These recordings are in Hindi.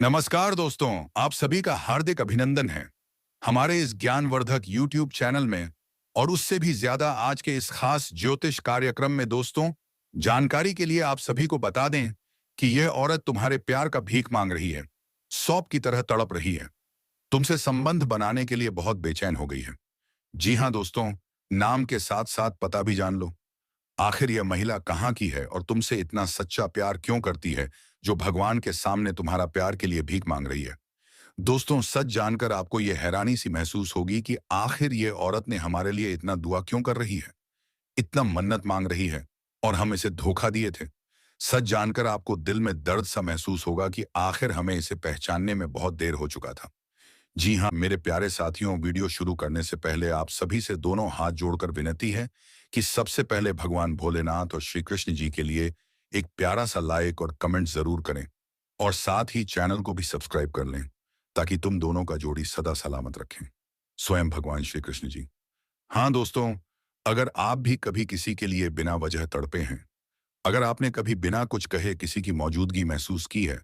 नमस्कार दोस्तों, आप सभी का हार्दिक अभिनंदन है हमारे इस ज्ञानवर्धक YouTube चैनल में। और उससे भी ज्यादा आज के इस खास ज्योतिष कार्यक्रम में दोस्तों, जानकारी के लिए आप सभी को बता दें कि यह औरत तुम्हारे प्यार का भीख मांग रही है, सौंप की तरह तड़प रही है, तुमसे संबंध बनाने के लिए बहुत बेचैन हो गई है। जी हाँ दोस्तों, नाम के साथ साथ पता भी जान लो। आखिर यह महिला कहाँ की है और तुमसे इतना सच्चा प्यार क्यों करती है, जो भगवान के सामने तुम्हारा प्यार के लिए भीख मांग रही है। दोस्तों, सच जानकर आपको यह हैरानी सी महसूस होगी कि आखिर ये औरत ने हमारे लिए इतना दुआ क्यों कर रही है, इतना मन्नत मांग रही है, और हम इसे धोखा दिए थे। सच जानकर आपको दिल में दर्द सा महसूस होगा कि आखिर हमें इसे पहचानने में बहुत देर हो चुका था। जी हाँ मेरे प्यारे साथियों, वीडियो शुरू करने से पहले आप सभी से दोनों हाथ जोड़कर विनती है कि सबसे पहले भगवान भोलेनाथ और श्री कृष्ण जी के लिए एक प्यारा सा लाइक और कमेंट जरूर करें, और साथ ही चैनल को भी सब्सक्राइब कर लें, ताकि तुम दोनों का जोड़ी सदा सलामत रखें। स्वयं भगवान श्री कृष्ण जी। हाँ दोस्तों, अगर आप भी कभी किसी के लिए बिना वजह तड़पे हैं, अगर आपने कभी बिना कुछ कहे किसी की मौजूदगी महसूस की है,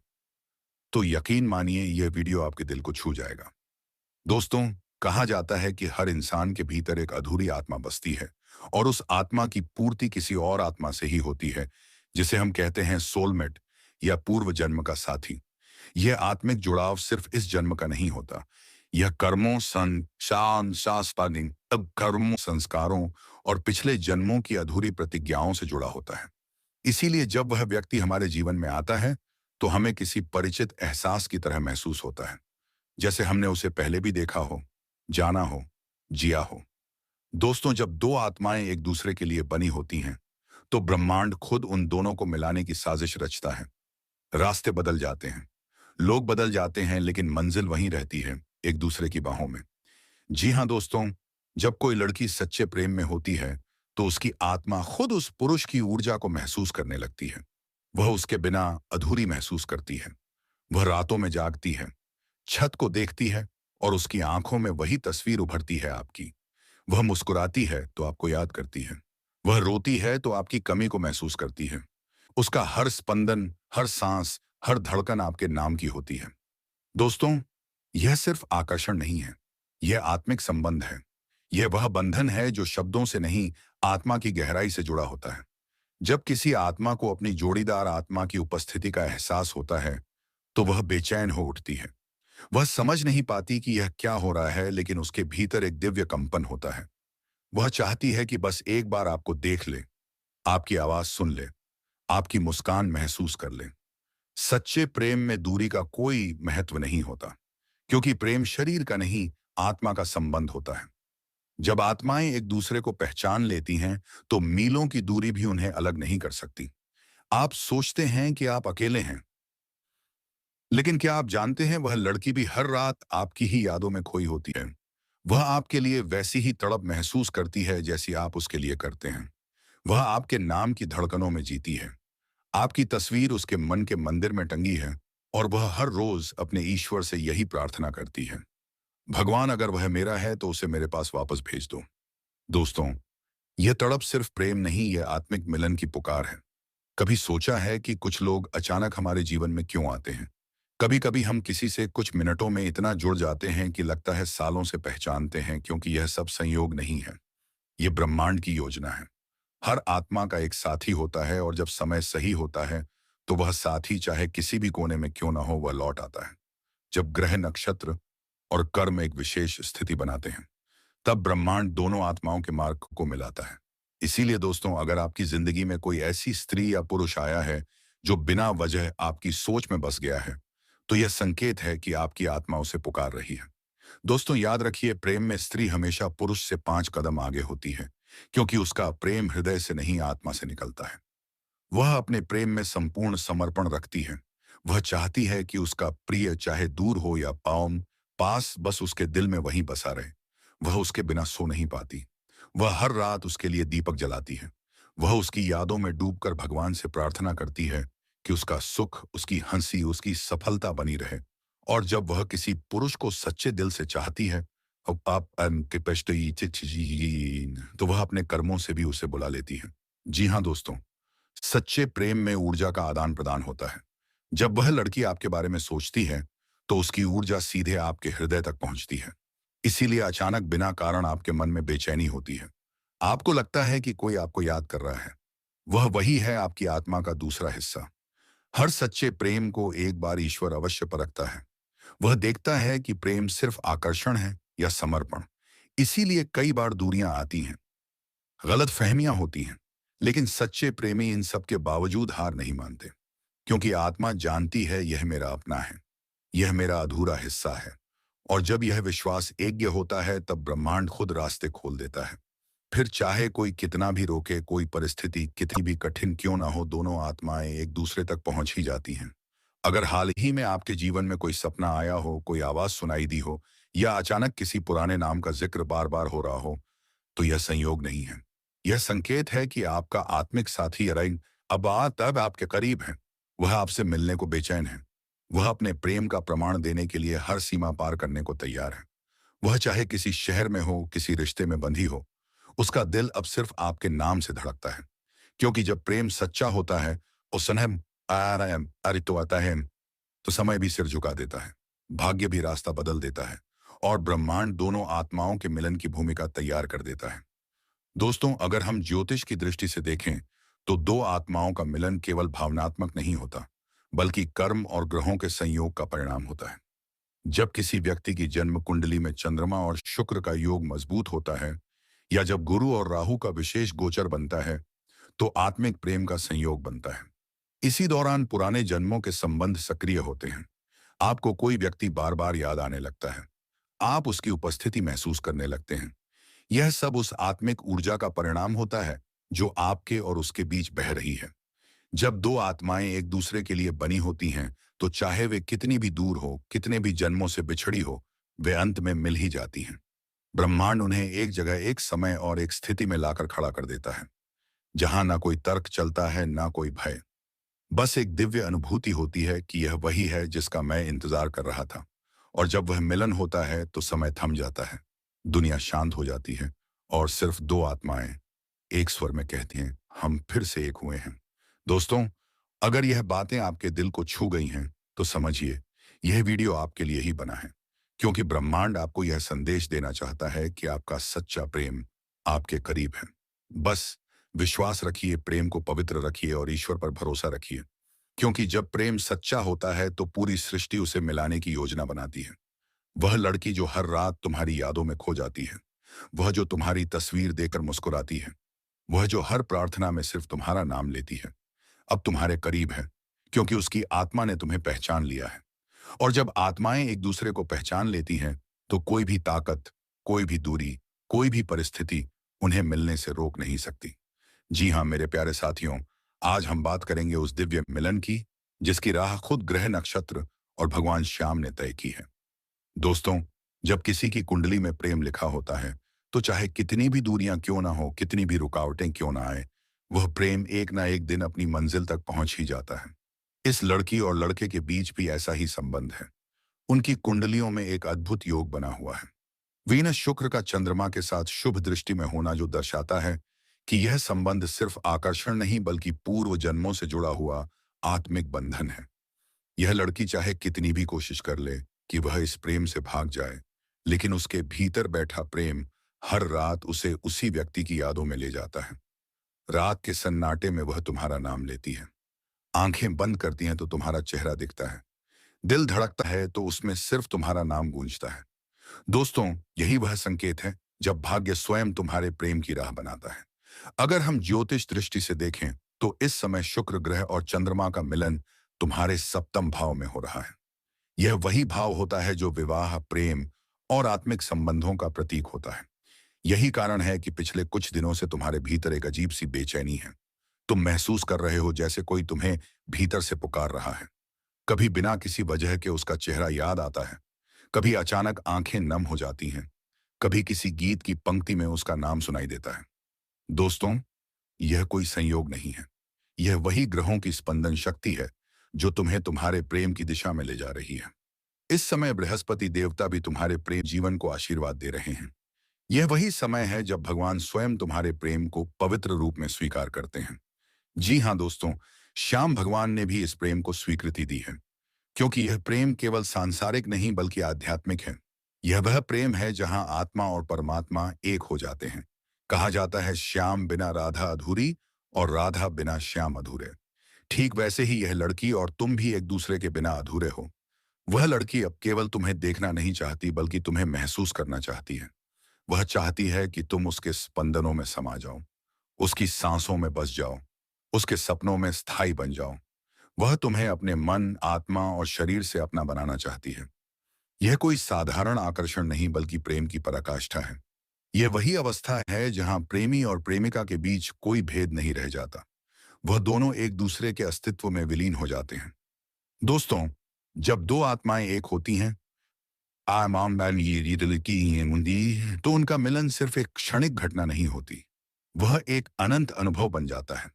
तो यकीन मानिए यह वीडियो आपके दिल को छू जाएगा। दोस्तों, कहा जाता है कि हर इंसान के भीतर एक अधूरी आत्मा बसती है, और उस आत्मा की पूर्ति किसी और आत्मा से ही होती है, जिसे हम कहते हैं सोलमेट या पूर्व जन्म का साथी। यह आत्मिक जुड़ाव सिर्फ इस जन्म का नहीं होता। यह कर्मों कर्मों, संस्कारों और पिछले जन्मों की अधूरी प्रतिज्ञाओं से जुड़ा होता है। इसीलिए जब वह व्यक्ति हमारे जीवन में आता है, तो हमें किसी परिचित एहसास की तरह महसूस होता है, जैसे हमने उसे पहले भी देखा हो, जाना हो, जिया हो। दोस्तों, जब दो आत्माएं एक दूसरे के लिए बनी होती हैं, तो ब्रह्मांड खुद उन दोनों को मिलाने की साजिश रचता है। रास्ते बदल जाते हैं, लोग बदल जाते हैं, लेकिन मंजिल वहीं रहती है, एक दूसरे की बाहों में। जी हाँ दोस्तों, जब कोई लड़की सच्चे प्रेम में होती है, तो उसकी आत्मा खुद उस पुरुष की ऊर्जा को महसूस करने लगती है। वह उसके बिना अधूरी महसूस करती है। वह रातों में जागती है, छत को देखती है, और उसकी आंखों में वही तस्वीर उभरती है आपकी। वह मुस्कुराती है तो आपको याद करती है। वह रोती है तो आपकी कमी को महसूस करती है। उसका हर स्पंदन, हर सांस, हर धड़कन आपके नाम की होती है। दोस्तों, यह सिर्फ आकर्षण नहीं है, यह आत्मिक संबंध है। यह वह बंधन है जो शब्दों से नहीं, आत्मा की गहराई से जुड़ा होता है। जब किसी आत्मा को अपनी जोड़ीदार आत्मा की उपस्थिति का एहसास होता है, तो वह बेचैन हो उठती है। वह समझ नहीं पाती कि यह क्या हो रहा है, लेकिन उसके भीतर एक दिव्य कंपन होता है। वह चाहती है कि बस एक बार आपको देख ले, आपकी आवाज सुन ले, आपकी मुस्कान महसूस कर ले। सच्चे प्रेम में दूरी का कोई महत्व नहीं होता, क्योंकि प्रेम शरीर का नहीं, आत्मा का संबंध होता है। जब आत्माएं एक दूसरे को पहचान लेती हैं, तो मीलों की दूरी भी उन्हें अलग नहीं कर सकती। आप सोचते हैं कि आप अकेले हैं, लेकिन क्या आप जानते हैं वह लड़की भी हर रात आपकी ही यादों में खोई होती है। वह आपके लिए वैसी ही तड़प महसूस करती है जैसी आप उसके लिए करते हैं। वह आपके नाम की धड़कनों में जीती है। आपकी तस्वीर उसके मन के मंदिर में टंगी है, और वह हर रोज अपने ईश्वर से यही प्रार्थना करती है, भगवान अगर वह मेरा है तो उसे मेरे पास वापस भेज दो। दोस्तों, यह तड़प सिर्फ प्रेम नहीं, यह आत्मिक मिलन की पुकार है। कभी सोचा है कि कुछ लोग अचानक हमारे जीवन में क्यों आते हैं? कभी कभी हम किसी से कुछ मिनटों में इतना जुड़ जाते हैं कि लगता है सालों से पहचानते हैं, क्योंकि यह सब संयोग नहीं है, यह ब्रह्मांड की योजना है। हर आत्मा का एक साथी होता है, और जब समय सही होता है, तो वह साथी चाहे किसी भी कोने में क्यों ना हो, वह लौट आता है। जब ग्रह, नक्षत्र और कर्म एक विशेष स्थिति बनाते हैं, तब ब्रह्मांड दोनों आत्माओं के मार्ग को मिलाता है। इसीलिए दोस्तों, अगर आपकी जिंदगी में कोई ऐसी स्त्री या पुरुष आया है जो बिना वजह आपकी सोच में बस गया है, तो यह संकेत है कि आपकी आत्मा उसे पुकार रही है। दोस्तों, याद रखिए, प्रेम में स्त्री हमेशा पुरुष से 5 कदम आगे होती है, क्योंकि उसका प्रेम हृदय से नहीं, आत्मा से निकलता है। वह अपने प्रेम में संपूर्ण समर्पण रखती है। वह चाहती है कि उसका प्रिय चाहे दूर हो या पास, बस उसके दिल में वहीं बसा रहे। वह उसके बिना सो नहीं पाती। वह हर रात उसके लिए दीपक जलाती है। वह उसकी यादों में डूबकर भगवान से प्रार्थना करती है कि उसका सुख, उसकी हंसी, उसकी सफलता बनी रहे। और जब वह किसी पुरुष को सच्चे दिल से चाहती है, तो वह अपने कर्मों से भी उसे बुला लेती है। जी हाँ दोस्तों, सच्चे प्रेम में ऊर्जा का आदान प्रदान होता है। जब वह लड़की आपके बारे में सोचती है तो उसकी ऊर्जा सीधे आपके हृदय तक पहुंचती है। इसीलिए अचानक बिना कारण आपके मन में बेचैनी होती है। आपको लगता है कि कोई आपको याद कर रहा है। वह वही है, आपकी आत्मा का दूसरा हिस्सा। हर सच्चे प्रेम को एक बार ईश्वर अवश्य परखता है। वह देखता है कि प्रेम सिर्फ आकर्षण है या समर्पण। इसीलिए कई बार दूरियां आती हैं, गलत फहमियां होती हैं, लेकिन सच्चे प्रेमी इन सब के बावजूद हार नहीं मानते, क्योंकि आत्मा जानती है यह मेरा अपना है, यह मेरा अधूरा हिस्सा है। और जब यह विश्वास एकज्ञ होता है तब ब्रह्मांड खुद रास्ते खोल देता है। फिर चाहे कोई कितना भी रोके, कोई परिस्थिति कितनी भी कठिन क्यों ना हो, दोनों आत्माएं एक दूसरे तक पहुंच ही जाती हैं। अगर हाल ही में आपके जीवन में कोई सपना आया हो, कोई आवाज सुनाई दी हो, या अचानक किसी पुराने नाम का जिक्र बार बार हो रहा हो, तो यह संयोग नहीं है। यह संकेत है कि आपका आत्मिक साथी अरैन अब आपके करीब है। वह आपसे मिलने को बेचैन है। वह अपने प्रेम का प्रमाण देने के लिए हर सीमा पार करने को तैयार है। वह चाहे किसी शहर में हो, किसी रिश्ते में बंधी हो, उसका दिल अब सिर्फ आपके नाम से धड़कता है। क्योंकि जब प्रेम सच्चा होता है, उस समय अरितो आता है, तो समय भी सिर झुका देता है, भाग्य भी रास्ता बदल देता है, और ब्रह्मांड दोनों आत्माओं के मिलन की भूमिका तैयार कर देता है। दोस्तों, अगर हम ज्योतिष की दृष्टि से देखें तो दो आत्माओं का मिलन केवल भावनात्मक नहीं होता, बल्कि कर्म और ग्रहों के संयोग का परिणाम होता है। जब किसी व्यक्ति की जन्म कुंडली में चंद्रमा और शुक्र का योग मजबूत होता है, या जब गुरु और राहु का विशेष गोचर बनता है, तो आत्मिक प्रेम का संयोग बनता है। इसी दौरान पुराने जन्मों के संबंध सक्रिय होते हैं। आपको कोई व्यक्ति बार बार याद आने लगता है। आप उसकी उपस्थिति महसूस करने लगते हैं। यह सब उस आत्मिक ऊर्जा का परिणाम होता है जो आपके और उसके बीच बह रही है। जब दो आत्माएं एक दूसरे के लिए बनी होती हैं, तो चाहे वे कितनी भी दूर हो, कितने भी जन्मों से बिछड़ी हो, वे अंत में मिल ही जाती हैं। ब्रह्मांड उन्हें एक जगह, एक समय और एक स्थिति में लाकर खड़ा कर देता है, जहां ना कोई तर्क चलता है, ना कोई भय। बस एक दिव्य अनुभूति होती है कि यह वही है जिसका मैं इंतजार कर रहा था। और जब वह मिलन होता है तो समय थम जाता है, दुनिया शांत हो जाती है, और सिर्फ दो आत्माएं एक स्वर में कहती हैं, हम फिर से एक हुए हैं। दोस्तों, अगर यह बातें आपके दिल को छू गई हैं, तो समझिए यह वीडियो आपके लिए ही बना है, क्योंकि ब्रह्मांड आपको यह संदेश देना चाहता है कि आपका सच्चा प्रेम आपके करीब है। बस विश्वास रखिए, प्रेम को पवित्र रखिए और ईश्वर पर भरोसा रखिए, क्योंकि जब प्रेम सच्चा होता है तो पूरी सृष्टि उसे मिलाने की योजना बनाती है। वह लड़की जो हर रात तुम्हारी यादों में खो जाती है, वह जो तुम्हारी तस्वीर देकर मुस्कुराती है, वह जो हर प्रार्थना में सिर्फ तुम्हारा नाम लेती है, अब तुम्हारे करीब है, क्योंकि उसकी आत्मा ने तुम्हें पहचान लिया है। और जब आत्माएं एक दूसरे को पहचान लेती हैं, तो कोई भी ताकत, कोई भी दूरी, कोई भी परिस्थिति उन्हें मिलने से रोक नहीं सकती। जी हाँ मेरे प्यारे साथियों, आज हम बात करेंगे उस दिव्य मिलन की, जिसकी राह खुद ग्रह नक्षत्र और भगवान श्याम ने तय की है। दोस्तों, जब किसी की कुंडली में प्रेम लिखा होता है, तो चाहे कितनी भी दूरियां क्यों ना हो, कितनी भी रुकावटें क्यों ना आए, वह प्रेम एक ना एक दिन अपनी मंजिल तक पहुंच ही जाता है। इस लड़की और लड़के के बीच भी ऐसा ही संबंध है। उनकी कुंडलियों में एक अद्भुत योग बना हुआ है। वीनस शुक्र का चंद्रमा के साथ शुभ दृष्टि में होना, जो दर्शाता है कि यह संबंध सिर्फ आकर्षण नहीं बल्कि पूर्व जन्मों से जुड़ा हुआ आत्मिक बंधन है। यह लड़की चाहे कितनी भी कोशिश कर ले कि वह इस प्रेम से भाग जाए, लेकिन उसके भीतर बैठा प्रेम हर रात उसे उसी व्यक्ति की यादों में ले जाता है। रात के सन्नाटे में वह तुम्हारा नाम लेती है। आंखें बंद करती हैं तो तुम्हारा चेहरा दिखता है। दिल धड़कता है तो उसमें सिर्फ तुम्हारा नाम गूंजता है। दोस्तों, यही वह संकेत है जब भाग्य स्वयं तुम्हारे प्रेम की राह बनाता है। अगर हम ज्योतिष दृष्टि से देखें तो इस समय शुक्र ग्रह और चंद्रमा का मिलन तुम्हारे सप्तम भाव में हो रहा है। यह वही भाव होता है जो विवाह, प्रेम और आत्मिक संबंधों का प्रतीक होता है। यही कारण है कि पिछले कुछ दिनों से तुम्हारे भीतर एक अजीब सी बेचैनी है। तुम महसूस कर रहे हो जैसे कोई तुम्हें भीतर से पुकार रहा है। कभी बिना किसी वजह के उसका चेहरा याद आता है, कभी अचानक आंखें नम हो जाती हैं, कभी किसी गीत की पंक्ति में उसका नाम सुनाई देता है। दोस्तों, यह कोई संयोग नहीं है। यह वही ग्रहों की स्पंदन शक्ति है जो तुम्हें तुम्हारे प्रेम की दिशा में ले जा रही है। इस समय बृहस्पति देवता भी तुम्हारे प्रेम जीवन को आशीर्वाद दे रहे हैं। यह वही समय है जब भगवान स्वयं तुम्हारे प्रेम को पवित्र रूप में स्वीकार करते हैं। जी हाँ दोस्तों, श्याम भगवान ने भी इस प्रेम को स्वीकृति दी है, क्योंकि यह प्रेम केवल सांसारिक नहीं बल्कि आध्यात्मिक है। यह वह प्रेम है जहां आत्मा और परमात्मा एक हो जाते हैं। कहा जाता है श्याम बिना राधा अधूरी और राधा बिना श्याम अधूरे। ठीक वैसे ही यह लड़की और तुम भी एक दूसरे के बिना अधूरे हो। वह लड़की अब केवल तुम्हें देखना नहीं चाहती बल्कि तुम्हें महसूस करना चाहती है। वह चाहती है कि तुम उसके स्पंदनों में समा जाओ, उसकी सांसों में बस जाओ, उसके सपनों में स्थायी बन जाओ। वह तुम्हें अपने मन, आत्मा और शरीर से अपना बनाना चाहती है। यह कोई साधारण आकर्षण नहीं बल्कि प्रेम की पराकाष्ठा है। यह वही अवस्था है जहां प्रेमी और प्रेमिका के बीच कोई भेद नहीं रह जाता। वह दोनों एक दूसरे के अस्तित्व में विलीन हो जाते हैं। दोस्तों, जब दो आत्माएं एक होती हैं, तो उनका मिलन सिर्फ एक क्षणिक घटना नहीं होती। वह एक अनंत अनुभव बन जाता है।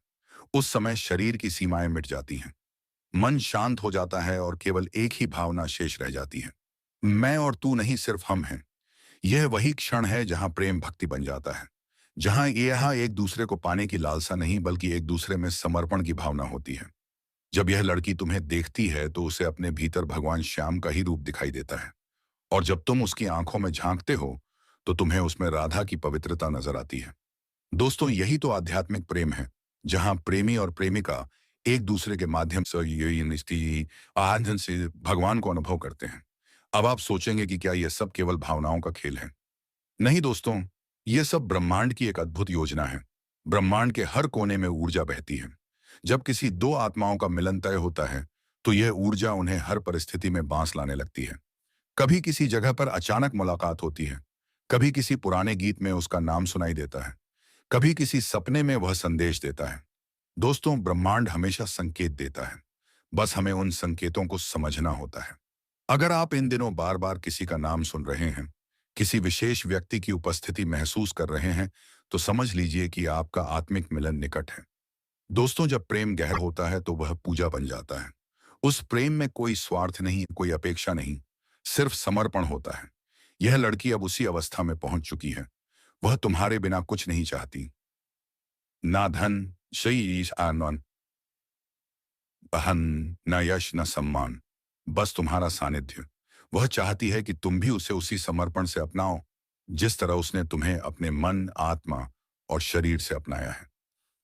उस समय शरीर की सीमाएं मिट जाती हैं, मन शांत हो जाता है और केवल एक ही भावना शेष रह जाती है। मैं और तू नहीं, सिर्फ हम हैं। यह वही क्षण है जहां प्रेम भक्ति बन जाता है, जहां यह एक दूसरे को पाने की लालसा नहीं बल्कि एक दूसरे में समर्पण की भावना होती है। जब यह लड़की तुम्हें देखती है तो उसे अपने भीतर भगवान श्याम का ही रूप दिखाई देता है, और जब तुम उसकी आंखों में झांकते हो तो तुम्हें उसमें राधा की पवित्रता नजर आती है। दोस्तों, यही तो आध्यात्मिक प्रेम है, जहां प्रेमी और प्रेमिका एक दूसरे के माध्यम से आनंद से भगवान को अनुभव करते हैं। अब आप सोचेंगे कि क्या यह सब केवल भावनाओं का खेल है? नहीं दोस्तों, यह सब ब्रह्मांड की एक अद्भुत योजना है। ब्रह्मांड के हर कोने में ऊर्जा बहती है। जब किसी दो आत्माओं का मिलन तय होता है तो यह ऊर्जा उन्हें हर परिस्थिति में बांस लाने लगती है। कभी किसी जगह पर अचानक मुलाकात होती है, कभी किसी पुराने गीत में उसका नाम सुनाई देता है, कभी किसी सपने में वह संदेश देता है। दोस्तों, ब्रह्मांड हमेशा संकेत देता है, बस हमें उन संकेतों को समझना होता है। अगर आप इन दिनों बार बार किसी का नाम सुन रहे हैं, किसी विशेष व्यक्ति की उपस्थिति महसूस कर रहे हैं, तो समझ लीजिए कि आपका आत्मिक मिलन निकट है। दोस्तों, जब प्रेम गहरा होता है तो वह पूजा बन जाता है। उस प्रेम में कोई स्वार्थ नहीं, कोई अपेक्षा नहीं, सिर्फ समर्पण होता है। यह लड़की अब उसी अवस्था में पहुंच चुकी है। वह तुम्हारे बिना कुछ नहीं चाहती, ना धन, शरीर, आनंद, बहन, न यश न सम्मान, बस तुम्हारा सानिध्य। वह चाहती है कि तुम भी उसे उसी समर्पण से अपनाओ जिस तरह उसने तुम्हें अपने मन, आत्मा और शरीर से अपनाया है।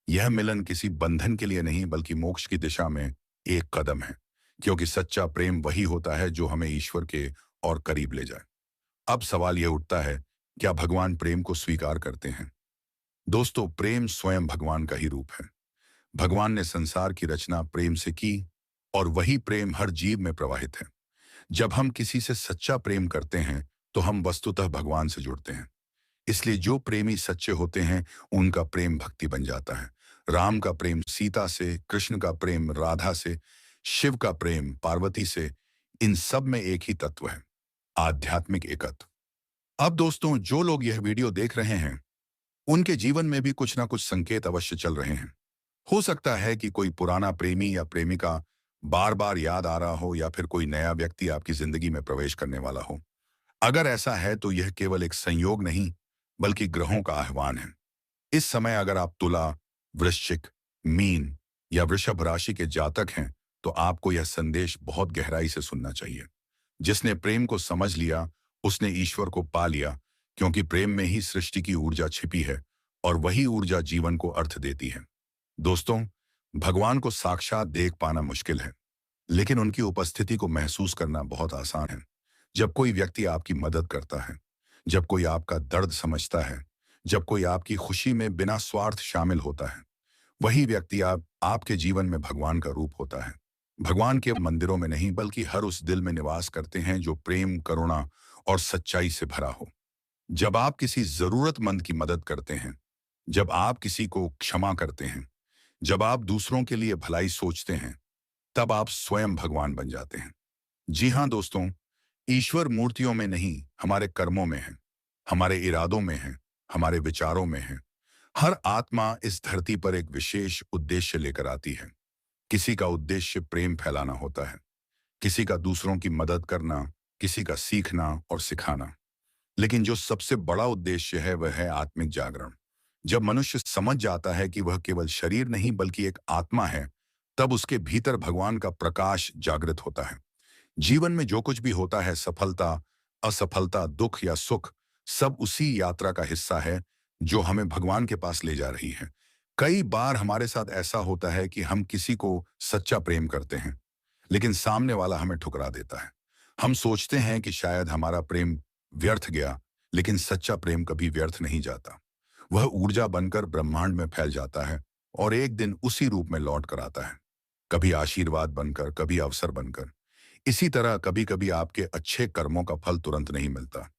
यह मिलन किसी बंधन के लिए नहीं बल्कि मोक्ष की दिशा में एक कदम है, क्योंकि सच्चा प्रेम वही होता है जो हमें ईश्वर के और करीब ले जाए। अब सवाल यह उठता है, क्या भगवान प्रेम को स्वीकार करते हैं? दोस्तों, प्रेम स्वयं भगवान का ही रूप है। भगवान ने संसार की रचना प्रेम से की और वही प्रेम हर जीव में प्रवाहित है। जब हम किसी से सच्चा प्रेम करते हैं तो हम वस्तुतः भगवान से जुड़ते हैं। इसलिए जो प्रेमी सच्चे होते हैं उनका प्रेम भक्ति बन जाता है। राम का प्रेम सीता से, कृष्ण का प्रेम राधा से, शिव का प्रेम पार्वती से, इन सब में एक ही तत्व है, आध्यात्मिक एकत्व। अब दोस्तों, जो लोग यह वीडियो देख रहे हैं उनके जीवन में भी कुछ ना कुछ संकेत अवश्य चल रहे हैं। हो सकता है कि कोई पुराना प्रेमी या प्रेमिका बार बार याद आ रहा हो, या फिर कोई नया व्यक्ति आपकी जिंदगी में प्रवेश करने वाला हो। अगर ऐसा है तो यह केवल एक संयोग नहीं बल्कि ग्रहों का आह्वान है। इस समय अगर आप तुला, वृश्चिक, मीन या वृषभ राशि के जातक हैं तो आपको यह संदेश बहुत गहराई से सुनना चाहिए। जिसने प्रेम को समझ लिया उसने ईश्वर को पा लिया, क्योंकि प्रेम में ही सृष्टि की ऊर्जा छिपी है और वही ऊर्जा जीवन को अर्थ देती है। दोस्तों, भगवान को साक्षात देख पाना मुश्किल है, लेकिन उनकी उपस्थिति को महसूस करना बहुत आसान है। जब कोई व्यक्ति आपकी मदद करता है, जब कोई आपका दर्द समझता है, जब कोई आपकी खुशी में बिना स्वार्थ शामिल होता है, वही व्यक्ति आपके जीवन में भगवान का रूप होता है। भगवान के मंदिरों में नहीं बल्कि हर उस दिल में निवास करते हैं जो प्रेम, करुणा और सच्चाई से भरा हो। जब आप किसी जरूरतमंद की मदद करते हैं, जब आप किसी को क्षमा करते हैं, जब आप दूसरों के लिए भलाई सोचते हैं, तब आप स्वयं भगवान बन जाते हैं। जी हाँ दोस्तों, ईश्वर मूर्तियों में नहीं, हमारे कर्मों में है, हमारे इरादों में है, हमारे विचारों में है। हर आत्मा इस धरती पर एक विशेष उद्देश्य लेकर आती है। किसी का उद्देश्य प्रेम फैलाना होता है, किसी का दूसरों की मदद करना, किसी का सीखना और सिखाना। लेकिन जो सबसे बड़ा उद्देश्य है वह है आत्मिक जागरण। जब मनुष्य समझ जाता है कि वह केवल शरीर नहीं बल्कि एक आत्मा है, तब उसके भीतर भगवान का प्रकाश जागृत होता है। जीवन में जो कुछ भी होता है, सफलता, असफलता, दुख या सुख, सब उसी यात्रा का हिस्सा है जो हमें भगवान के पास ले जा रही है। कई बार हमारे साथ ऐसा होता है कि हम किसी को सच्चा प्रेम करते हैं, लेकिन सामने वाला हमें ठुकरा देता है। हम सोचते हैं कि शायद हमारा प्रेम व्यर्थ गया, लेकिन सच्चा प्रेम कभी व्यर्थ नहीं जाता। वह ऊर्जा बनकर ब्रह्मांड में फैल जाता है और एक दिन उसी रूप में लौट कर आता है। कभी आशीर्वाद बनकर, कभी अवसर बनकर। इसी तरह कभी कभी आपके अच्छे कर्मों का फल तुरंत नहीं मिलता,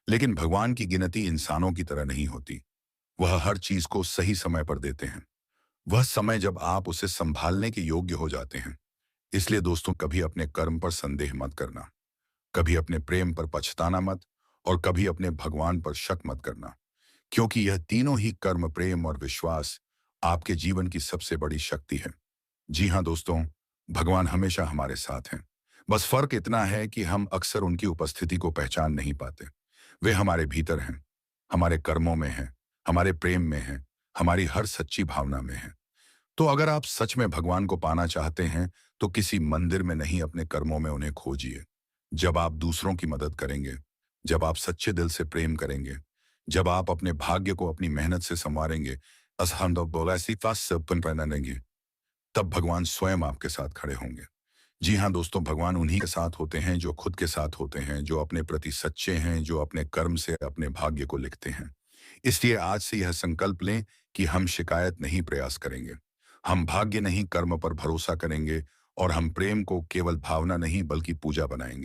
लेकिन भगवान की गिनती इंसानों की तरह नहीं होती। वह हर चीज को सही समय पर देते हैं, वह समय जब आप उसे संभालने के योग्य हो जाते हैं। इसलिए दोस्तों, कभी अपने कर्म पर संदेह मत करना, कभी अपने प्रेम पर पछताना मत, और कभी अपने भगवान पर शक मत करना, क्योंकि यह तीनों ही कर्म, प्रेम और विश्वास आपके जीवन की सबसे बड़ी शक्ति है। जी हाँ दोस्तों, भगवान हमेशा हमारे साथ हैं। बस फर्क इतना है कि हम अक्सर उनकी उपस्थिति को पहचान नहीं पाते। वे हमारे भीतर हैं, हमारे कर्मों में हैं, हमारे प्रेम में हैं, हमारी हर सच्ची भावना में हैं। तो अगर आप सच में भगवान को पाना चाहते हैं, तो किसी मंदिर में नहीं, अपने कर्मों में उन्हें खोजिए। जब आप दूसरों की मदद करेंगे, जब आप सच्चे दिल से प्रेम करेंगे, जब आप अपने भाग्य को अपनी मेहनत से संवारेंगे, तब भगवान स्वयं आपके साथ खड़े होंगे। जी हाँ दोस्तों, भगवान उन्हीं के साथ होते हैं जो खुद के साथ होते हैं, जो अपने प्रति सच्चे हैं, जो अपने कर्म से अपने भाग्य को लिखते हैं। इसलिए आज से यह संकल्प लें कि हम शिकायत नहीं, प्रयास करेंगे। हम भाग्य नहीं, कर्म पर भरोसा करेंगे, और हम प्रेम को केवल भावना नहीं बल्कि पूजा बनाएंगे।